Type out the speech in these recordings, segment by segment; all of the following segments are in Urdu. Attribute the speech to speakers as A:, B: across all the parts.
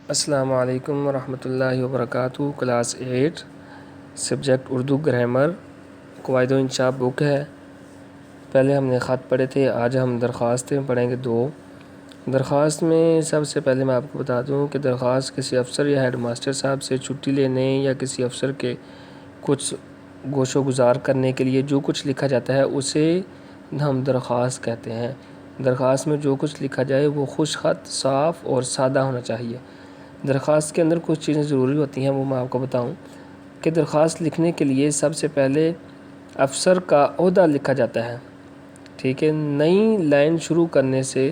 A: السلام علیکم ورحمۃ اللہ وبرکاتہ۔ کلاس 8 سبجیکٹ اردو گرامر قواعد و انشاء بک ہے۔ پہلے ہم نے خط پڑھے تھے، آج ہم درخواستیں پڑھیں گے 2۔ درخواست میں سب سے پہلے میں آپ کو بتا دوں کہ درخواست کسی افسر یا ہیڈ ماسٹر صاحب سے چھٹی لینے یا کسی افسر کے کچھ گوش و گزار کرنے کے لیے جو کچھ لکھا جاتا ہے اسے ہم درخواست کہتے ہیں۔ درخواست میں جو کچھ لکھا جائے وہ خوش خط، صاف اور سادہ ہونا چاہیے۔ درخواست کے اندر کچھ چیزیں ضروری ہوتی ہیں، وہ میں آپ کو بتاؤں کہ درخواست لکھنے کے لیے سب سے پہلے افسر کا عہدہ لکھا جاتا ہے، ٹھیک ہے۔ نئی لائن شروع کرنے سے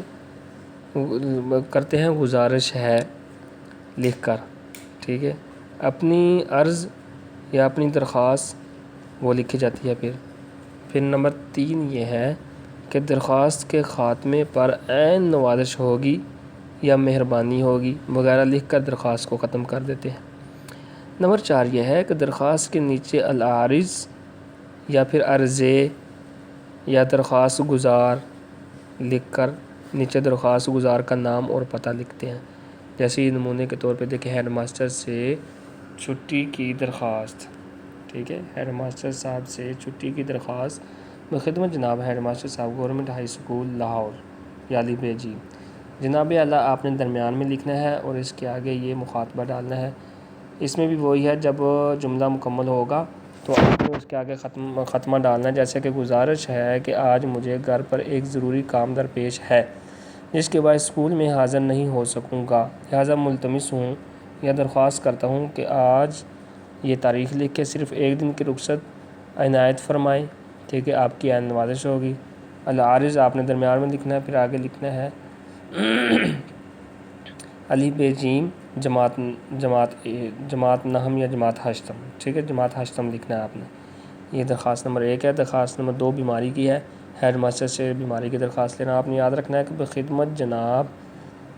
A: کرتے ہیں گزارش ہے لکھ کر، ٹھیک ہے۔ اپنی عرض یا اپنی درخواست وہ لکھی جاتی ہے۔ پھر نمبر 3 یہ ہے کہ درخواست کے خاتمے پر عین نوازش ہوگی یا مہربانی ہوگی وغیرہ لکھ کر درخواست کو ختم کر دیتے ہیں۔ نمبر 4 یہ ہے کہ درخواست کے نیچے العارض یا پھر عرضے یا درخواست گزار لکھ کر نیچے درخواست گزار کا نام اور پتہ لکھتے ہیں۔ جیسے نمونے کے طور پہ دیکھیں، ہیڈ ماسٹر سے چھٹی کی درخواست، ٹھیک ہے۔ ہیڈ ماسٹر صاحب سے چھٹی کی درخواست بخدمت جناب ہیڈ ماسٹر صاحب گورنمنٹ ہائی اسکول لاہور یا علی بے جی۔ جناب اعلیٰ آپ نے درمیان میں لکھنا ہے اور اس کے آگے یہ مخاطبہ ڈالنا ہے۔ اس میں بھی وہی ہے، جب جملہ مکمل ہوگا تو آپ کو اس کے آگے ختمہ ڈالنا ہے، جیسے کہ گزارش ہے کہ آج مجھے گھر پر ایک ضروری کام درپیش ہے جس کے باعث اسکول میں حاضر نہیں ہو سکوں گا، لہٰذا ملتمس ہوں یا درخواست کرتا ہوں کہ آج یہ تاریخ لکھ کے صرف ایک دن کی رخصت عنایت فرمائیں، ٹھیک ہے۔ آپ کی عین نوازش ہوگی۔ العارض آپ نے درمیان میں لکھنا ہے، پھر آگے لکھنا ہے علی بے جیم جماعت نہم یا جماعت ہشتم، ٹھیک ہے۔ جماعت ہشتم لکھنا ہے آپ نے۔ یہ درخواست نمبر 1 ہے۔ درخواست نمبر 2 بیماری کی ہے، ہیڈ ماسٹر سے بیماری کی درخواست لینا۔ آپ نے یاد رکھنا ہے کہ بخدمت جناب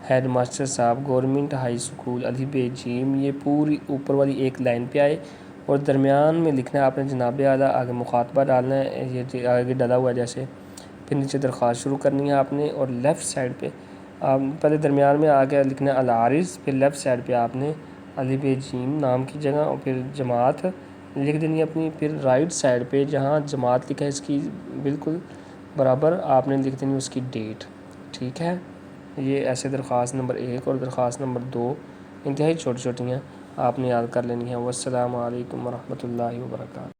A: ہیڈ ماسٹر صاحب گورنمنٹ ہائی اسکول علی بے جیم، یہ پوری اوپر والی ایک لائن پہ آئے اور درمیان میں لکھنا ہے آپ نے جناب اعلیٰ، آگے مخاطبہ ڈالنا ہے، یہ آگے ڈلا ہوا ہے جیسے، پھر نیچے درخواست شروع کرنی ہے آپ نے، اور لیفٹ سائڈ پہ پہلے درمیان میں آگے لکھنا ہے العارض، پھر لیفٹ سائڈ پہ آپ نے علی بے جیم نام کی جگہ اور پھر جماعت لکھ دینی ہے اپنی، پھر رائٹ سائڈ پہ جہاں جماعت لکھا ہے اس کی بالکل برابر آپ نے لکھ دینی اس کی ڈیٹ، ٹھیک ہے۔ یہ ایسے درخواست نمبر 1 اور درخواست نمبر 2 انتہائی چھوٹی چھوٹی ہیں، آپ نے یاد کر لینی ہے۔ والسلام علیکم ورحمۃ اللہ وبرکاتہ۔